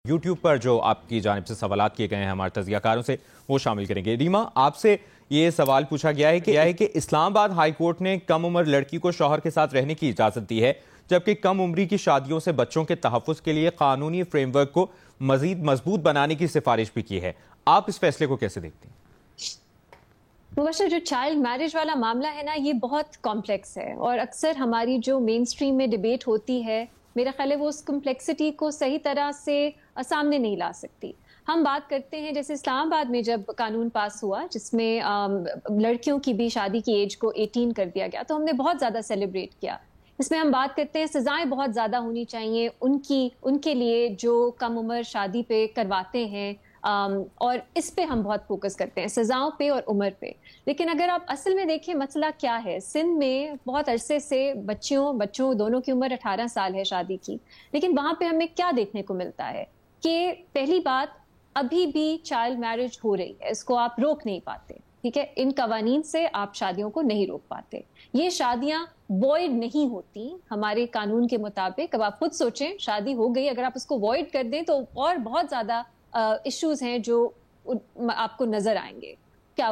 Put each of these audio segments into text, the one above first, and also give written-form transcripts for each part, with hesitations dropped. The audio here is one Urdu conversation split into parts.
یوٹیوب پر جو آپ کی جانب سے سوالات کیے گئے ہیں ہمارے تجزیہ کاروں سے وہ شامل کریں گے۔ ریما، آپ سے یہ سوال پوچھا گیا ہے کہ اسلام آباد ہائی کورٹ نے کم عمر لڑکی کو شوہر کے ساتھ رہنے کی اجازت دی ہے، جبکہ کم عمری کی شادیوں سے بچوں کے تحفظ کے لیے قانونی فریم ورک کو مزید مضبوط بنانے کی سفارش بھی کی ہے۔ آپ اس فیصلے کو کیسے دیکھتے ہیں؟ مبشر، جو چائلڈ میرج والا معاملہ ہے نا، یہ بہت کمپلیکس ہے اور اکثر ہماری جو مین سٹریم میں ڈیبیٹ ہوتی ہے، میرا خیال ہے وہ اس کمپلیکسٹی کو صحیح طرح سے سامنے نہیں لا سکتی۔ ہم بات کرتے ہیں جیسے اسلام آباد میں جب قانون پاس ہوا جس میں لڑکیوں کی بھی شادی کی ایج کو 18 کر دیا گیا، تو ہم نے بہت زیادہ سیلیبریٹ کیا۔ اس میں ہم بات کرتے ہیں سزائیں بہت زیادہ ہونی چاہیے ان کے لیے جو کم عمر شادی پہ کرواتے ہیں، اور اس پہ ہم بہت فوکس کرتے ہیں، سزاؤں پہ اور عمر پہ۔ لیکن اگر آپ اصل میں دیکھیں مسئلہ کیا ہے، سندھ میں بہت عرصے سے بچوں دونوں کی عمر 18 سال ہے شادی کی، لیکن وہاں پہ ہمیں کیا دیکھنے کو ملتا ہے کہ پہلی بات ابھی بھی چائلڈ میرج ہو رہی ہے، اس کو آپ روک نہیں پاتے، ٹھیک ہے، ان قوانین سے آپ شادیوں کو نہیں روک پاتے۔ یہ شادیاں وائڈ نہیں ہوتی ہمارے قانون کے مطابق۔ اب آپ خود سوچیں، شادی ہو گئی، اگر آپ اس کو وائڈ کر دیں تو اور بہت زیادہ ایشوز ہیں جو آپ کو نظر آئیں گے۔ کیا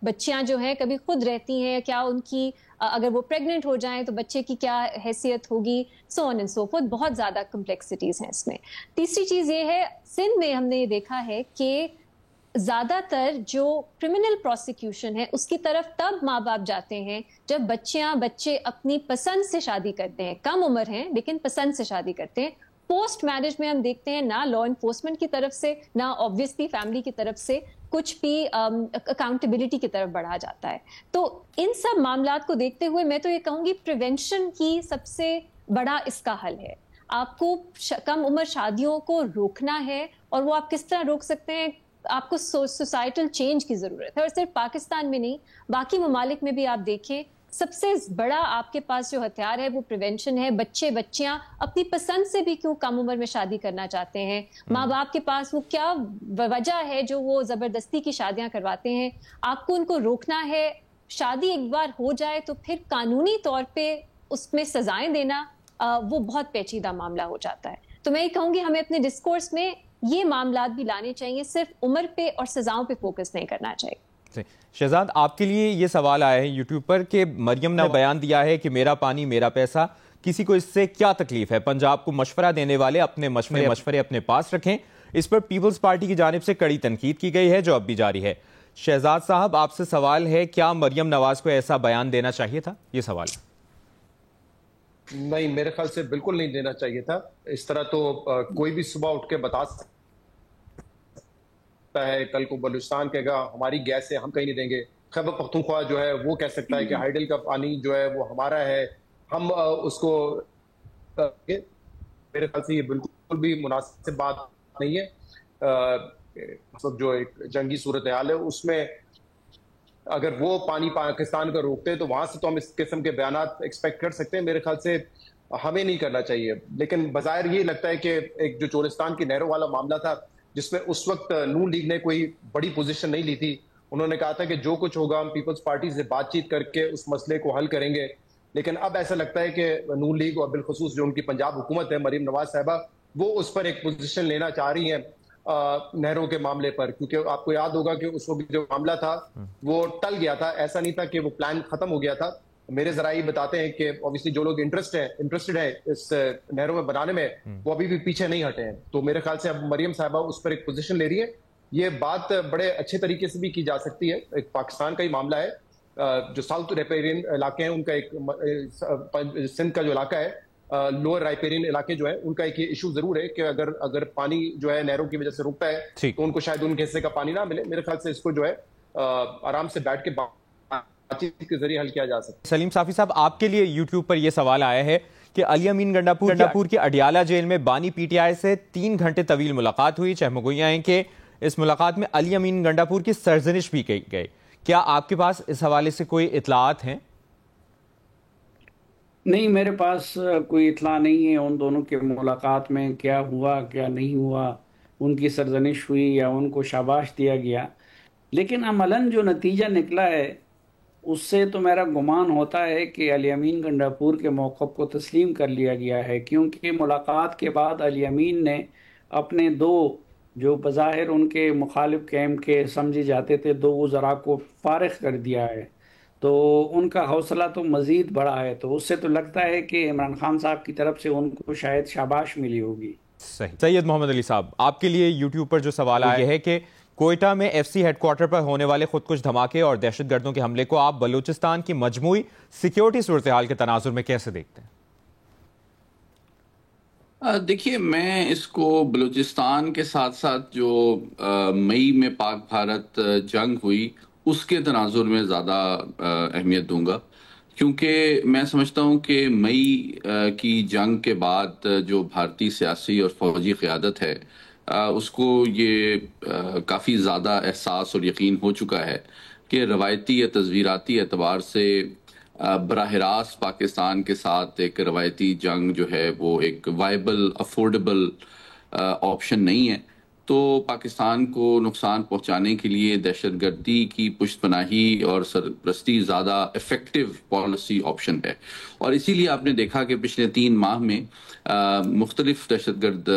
بچیاں جو ہیں کبھی خود رہتی ہیں، کیا ان کی اگر وہ پریگننٹ ہو جائیں تو بچے کی کیا حیثیت ہوگی، سو آن اینڈ سو فورتھ، بہت زیادہ کمپلیکسٹیز ہیں اس میں۔ تیسری چیز یہ ہے، سندھ میں ہم نے یہ دیکھا ہے کہ زیادہ تر جو کرمنل پروسیکیوشن ہے اس کی طرف تب ماں باپ جاتے ہیں جب بچے اپنی پسند سے شادی کرتے ہیں، کم عمر ہیں لیکن پسند سے شادی کرتے ہیں۔ پوسٹ میرج میں ہم دیکھتے ہیں نہ لا انفورسمنٹ کی طرف سے، نہ آبویسلی فیملی کی طرف سے کچھ بھی اکاؤنٹیبلٹی کی طرف بڑھا جاتا ہے۔ تو ان سب معاملات کو دیکھتے ہوئے میں تو یہ کہوں گی پریونشن کی سب سے بڑا اس کا حل ہے۔ آپ کو کم عمر شادیوں کو روکنا ہے، اور وہ آپ کس طرح روک سکتے ہیں؟ آپ کو سوسائٹل چینج کی ضرورت ہے، اور صرف پاکستان میں نہیں، باقی ممالک میں بھی آپ دیکھیں، سب سے بڑا آپ کے پاس جو ہتھیار ہے وہ پریونشن ہے۔ بچیاں اپنی پسند سے بھی کیوں کم عمر میں شادی کرنا چاہتے ہیں؟ ماں باپ کے پاس وہ کیا وجہ ہے جو وہ زبردستی کی شادیاں کرواتے ہیں؟ آپ کو ان کو روکنا ہے۔ شادی ایک بار ہو جائے تو پھر قانونی طور پہ اس میں سزائیں دینا وہ بہت پیچیدہ معاملہ ہو جاتا ہے۔ تو میں یہ کہوں گی ہمیں اپنے ڈسکورس میں یہ معاملات بھی لانے چاہیے، صرف عمر پہ اور سزاؤں پہ فوکس نہیں کرنا چاہیے۔ شہزاد، آپ کے لیے یہ سوال آیا ہے یوٹیوب پر کہ مریم نے بیان دیا ہے کہ میرا پانی میرا پیسہ، کسی کو اس سے کیا تکلیف ہے؟ پنجاب کو مشورہ دینے والے اپنے مشورے اپنے پاس رکھیں۔ اس پر پیپلز پارٹی کی جانب سے کڑی تنقید کی گئی ہے جو اب بھی جاری ہے۔ شہزاد صاحب، آپ سے سوال ہے، کیا مریم نواز کو ایسا بیان دینا چاہیے تھا؟ یہ سوال نہیں، میرے خیال سے بالکل نہیں دینا چاہیے تھا۔ اس طرح تو کوئی بھی صبح اٹھ کے بتا سکتا ہے، کل کو بلوچستان کہے گا ہماری گیس ہے، ہم کہیں نہیں دیں گے۔ خیبر پختونخوا جو ہے وہ کہہ سکتا ہے کہ ہائیڈل کا پانی جو ہے وہ ہمارا ہے، ہم اس کو۔ میرے خیال سے یہ بالکل بھی مناسب بات نہیں ہے۔ مطلب جو ایک جنگی صورتحال ہے اس میں اگر وہ پانی پاکستان کا روکتے ہیں تو وہاں سے تو ہم اس قسم کے بیانات ایکسپیکٹ کر سکتے ہیں۔ میرے خیال سے ہمیں نہیں کرنا چاہیے۔ لیکن بظاہر یہ لگتا ہے کہ ایک جو چولستان کی نہروں والا معاملہ تھا جس میں اس وقت نون لیگ نے کوئی بڑی پوزیشن نہیں لی تھی، انہوں نے کہا تھا کہ جو کچھ ہوگا ہم پیپلز پارٹی سے بات چیت کر کے اس مسئلے کو حل کریں گے۔ لیکن اب ایسا لگتا ہے کہ نون لیگ اور بالخصوص جو ان کی پنجاب حکومت ہے، مریم نواز صاحبہ، وہ اس پر ایک پوزیشن لینا چاہ رہی ہیں نہروں کے معاملے پر، کیونکہ آپ کو یاد ہوگا کہ اس وقت جو معاملہ تھا وہ ٹل گیا تھا، ایسا نہیں تھا کہ وہ پلان ختم ہو گیا تھا۔ میرے ذرائع بتاتے ہیں کہ obviously جو لوگ انٹرسٹڈ ہیں اس نہروں میں بنانے میں، وہ ابھی بھی پیچھے نہیں ہٹے ہیں۔ تو میرے خیال سے اب مریم صاحبہ اس پر ایک پوزیشن لے رہی ہے۔ یہ بات بڑے اچھے طریقے سے بھی کی جا سکتی ہے، ایک پاکستان کا ہی معاملہ ہے۔ جو ساؤتھ رائپیرین علاقے ہیں ان کا ایک، سندھ کا جو علاقہ ہے، لوور رائپیرین علاقے جو ہے ان کا ایک یہ ایشو ضرور ہے کہ اگر پانی جو ہے نہروں کی وجہ سے رکتا ہے تو ان کو شاید ان کے حصے کا پانی نہ ملے۔ میرے خیال سے اس کو جو ہے آرام سے بیٹھ کے بات چیت کے ذریعے حل کیا جا سکتا ہے۔ سلیم صافی صاحب، آپ کے لیے یوٹیوب پر یہ سوال آیا ہے کہ علی امین گنڈاپور کے اڈیالہ جیل میں بانی پی ٹی آئی سے 3 گھنٹے طویل ملاقات ہوئی۔ چہمگوئیاں ہیں کہ اس ملاقات میں علی امین گنڈاپور کی سرزنش بھی کی گئی۔ کیا آپ کے پاس اس حوالے سے کوئی اطلاعات ہیں؟ نہیں، میرے پاس کوئی اطلاع نہیں ہے ان دونوں کے ملاقات میں کیا ہوا کیا نہیں ہوا، ان کی سرزنش ہوئی یا ان کو شاباش دیا گیا۔ لیکن عملاً جو نتیجہ نکلا ہے اس سے تو میرا گمان ہوتا ہے کہ علی امین گنڈاپور کے موقف کو تسلیم کر لیا گیا ہے، کیونکہ ملاقات کے بعد علی امین نے اپنے دو جو بظاہر ان کے مخالف کیمپ کے سمجھے جاتے تھے 2 وزراء کو فارغ کر دیا ہے، تو ان کا حوصلہ تو مزید بڑا ہے، تو اس سے تو لگتا ہے کہ عمران خان صاحب کی طرف سے ان کو شاید شاباش ملی ہوگی۔ صحیح۔ سید محمد علی صاحب، آپ کے لیے یوٹیوب پر جو سوال آیا یہ ہے کہ کوئٹہ میں ایف سی ہیڈ کوارٹر پر ہونے والے خود کش دھماکے اور دہشت گردوں کے حملے کو آپ بلوچستان کی مجموعی سیکیورٹی صورتحال کے تناظر میں کیسے دیکھتے ہیں؟ دیکھیے، میں اس کو بلوچستان کے ساتھ ساتھ جو مئی میں پاک بھارت جنگ ہوئی اس کے تناظر میں زیادہ اہمیت دوں گا، کیونکہ میں سمجھتا ہوں کہ مئی کی جنگ کے بعد جو بھارتی سیاسی اور فوجی قیادت ہے اس کو یہ کافی زیادہ احساس اور یقین ہو چکا ہے کہ روایتی یا تصویراتی اعتبار سے براہ راست پاکستان کے ساتھ ایک روایتی جنگ جو ہے وہ ایک وائبل افورڈیبل آپشن نہیں ہے، تو پاکستان کو نقصان پہنچانے کے لیے دہشت گردی کی پشت پناہی اور سرپرستی زیادہ افیکٹو پالیسی آپشن ہے، اور اسی لیے آپ نے دیکھا کہ پچھلے 3 ماہ میں مختلف دہشت گرد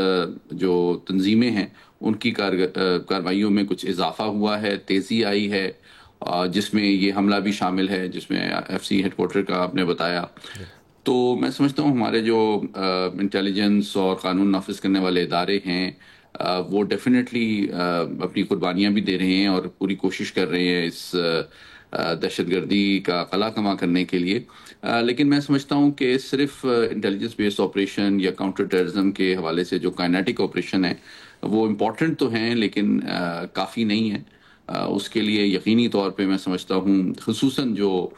جو تنظیمیں ہیں ان کی کارروائیوں میں کچھ اضافہ ہوا ہے، تیزی آئی ہے، جس میں یہ حملہ بھی شامل ہے جس میں ایف سی ہیڈ کوارٹر کا آپ نے بتایا۔ تو میں سمجھتا ہوں ہمارے جو انٹیلیجنس اور قانون نافذ کرنے والے ادارے ہیں وہ ڈیفینیٹلی اپنی قربانیاں بھی دے رہے ہیں اور پوری کوشش کر رہے ہیں اس دہشت گردی کا قلع کما کرنے کے لیے، لیکن میں سمجھتا ہوں کہ صرف انٹیلیجنس بیسڈ آپریشن یا کاؤنٹر ٹیررزم کے حوالے سے جو کائنیٹک آپریشن ہے وہ امپورٹنٹ تو ہیں لیکن کافی نہیں ہے۔ اس کے لیے یقینی طور پہ میں سمجھتا ہوں خصوصاً جو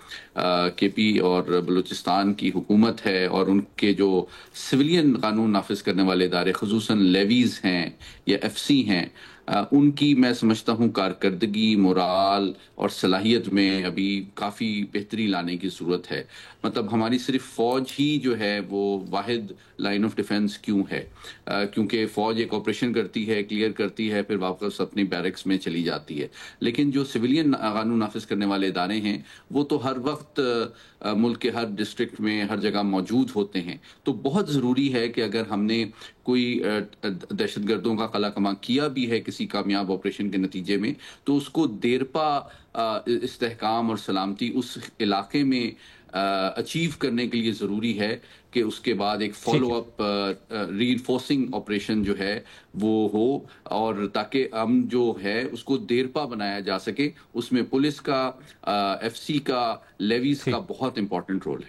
کے پی اور بلوچستان کی حکومت ہے اور ان کے جو سویلین قانون نافذ کرنے والے ادارے خصوصاً لیویز ہیں یا ایف سی ہیں، ان کی میں سمجھتا ہوں کارکردگی، مورال اور صلاحیت میں ابھی کافی بہتری لانے کی ضرورت ہے۔ مطلب ہماری صرف فوج ہی جو ہے وہ واحد لائن آف ڈیفنس کیوں ہے؟ کیونکہ فوج ایک آپریشن کرتی ہے، کلیئر کرتی ہے، پھر واپس اپنی بیرکس میں چلی جاتی ہے، لیکن جو سویلین قانون نافذ کرنے والے ادارے ہیں وہ تو ہر وقت ملک کے ہر ڈسٹرکٹ میں ہر جگہ موجود ہوتے ہیں۔ تو بہت ضروری ہے کہ اگر ہم نے کوئی دہشت گردوں کا قلع کما کیا بھی ہے کسی کامیاب آپریشن کے نتیجے میں، تو اس کو دیرپا استحکام اور سلامتی اس علاقے میں اچیو کرنے کے لیے ضروری ہے کہ اس کے بعد ایک فالو اپ ری انفورسنگ آپریشن جو ہے وہ ہو، اور تاکہ ہم جو ہے اس کو دیرپا بنایا جا سکے۔ اس میں پولیس کا، ایف سی کا، لیویز کا بہت امپورٹنٹ رول ہے۔